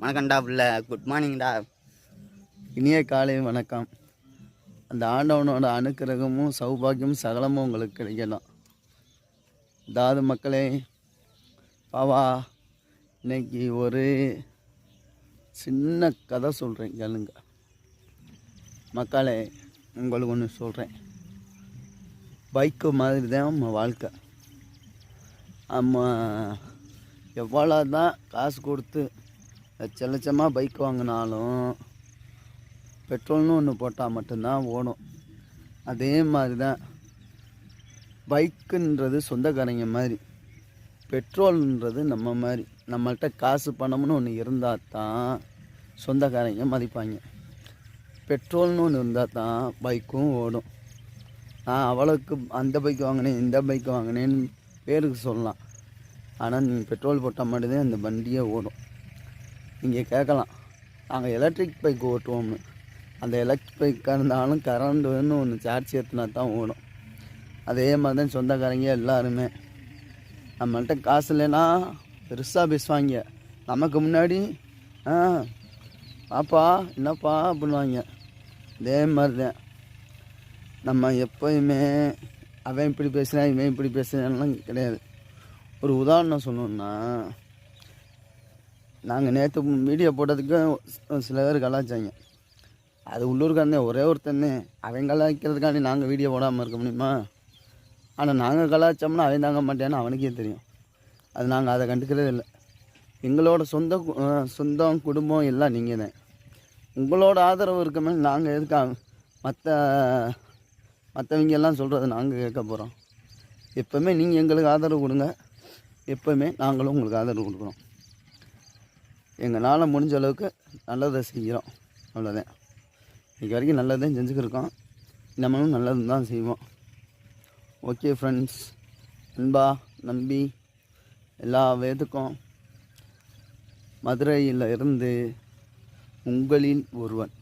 வணக்கம்டா பிள்ளை, குட் மார்னிங்டா. இனிய காலை வணக்கம். அந்த ஆண்டவனோட அனுக்கிரகமும் சௌபாகியமும் சகலமும் உங்களுக்கு கிடைக்கலாம். அதாவது மக்களே, பாவா இன்னைக்கு ஒரு சின்ன கதை சொல்கிறேன் கேளுங்க. மக்களே, உங்களுக்கு ஒன்று சொல்கிறேன். பைக்கு மாதிரி தான் நம்ம வாழ்க்கை. நம்ம எவ்வளோ தான் காசு கொடுத்து லட்ச லட்சமாக பைக் வாங்கினாலும் பெட்ரோல்னு ஒன்று போட்டால் மட்டும்தான் ஓடும். அதே மாதிரி தான் பைக்குன்றது சொந்தக்காரங்க மாதிரி, பெட்ரோல்ன்றது நம்ம மாதிரி. நம்மள்கிட்ட காசு பணம்னு ஒன்று இருந்தால் தான் சொந்தக்காரங்க மதிப்பாங்க. பெட்ரோல்னு ஒன்று இருந்தால் தான் பைக்கும் ஓடும். நான் அவளுக்கு அந்த பைக் வாங்கினேன் இந்த பைக் வாங்கினேன்னு பேருக்கு சொல்லலாம், ஆனால் நீங்கள் பெட்ரோல் போட்டால் மட்டும்தான் அந்த வண்டியே ஓடும். நீங்கள் கேட்கலாம், நாங்கள் எலக்ட்ரிக் பைக் ஓட்டுவோம்னு. அந்த எலக்ட்ரிக் பைக்காக இருந்தாலும் கரண்ட்டுன்னு ஒன்று சார்ஜ் ஏற்றினா தான் ஓடும். அதே மாதிரி தான் சொந்தக்காரங்க எல்லாருமே நம்மள்கிட்ட காசு இல்லைன்னா பெருசாக பேசுவாங்க. நமக்கு முன்னாடி பாப்பா என்னப்பா அப்படின்வாங்க. அதே மாதிரி தான் நம்ம எப்போயுமே அவன் இப்படி பேசுகிறான் இவன் இப்படி பேசுகிறான்லாம் கிடையாது. ஒரு உதாரணம் சொல்லணுன்னா, நாங்கள் நேற்று வீடியோ போட்டதுக்கு சில பேர் கலாய்ச்சாங்க. அது உள்ளூர்காரனே, ஒரே ஒருத்தனே. அவன் கலாய்க்கிறதுக்காண்டி நாங்கள் வீடியோ போடாமல் இருக்க முடியுமா? ஆனால் நாங்கள் கலாய்ச்சோம்னா அவன் தாங்க மாட்டேன்னு அவனுக்கே தெரியும். அது நாங்கள் அதை கண்டுக்கிறதே இல்லை. எங்களோட சொந்தம் குடும்பம் எல்லாம் நீங்கள் தான். உங்களோட ஆதரவு இருக்க மேலே நாங்கள் எதுக்காக மற்றவங்க எல்லாம் சொல்கிறத நாங்கள் கேட்க போகிறோம்? எப்போவுமே நீங்கள் எங்களுக்கு ஆதரவு கொடுங்க, எப்போவுமே நாங்களும் உங்களுக்கு ஆதரவு கொடுக்குறோம். எங்களால் முடிஞ்ச அளவுக்கு நல்லதை செய்கிறோம், அவ்வளோதான். இன்றைக்கி வரைக்கும் நல்லதான் செஞ்சுக்கிருக்கோம், நம்மளும் நல்லது தான் செய்வோம். ஓகே ஃப்ரெண்ட்ஸ், அன்பா நம்பி எல்லா வேதுக்கும் மதுரையில் இருந்து உங்களில் ஒருவன்.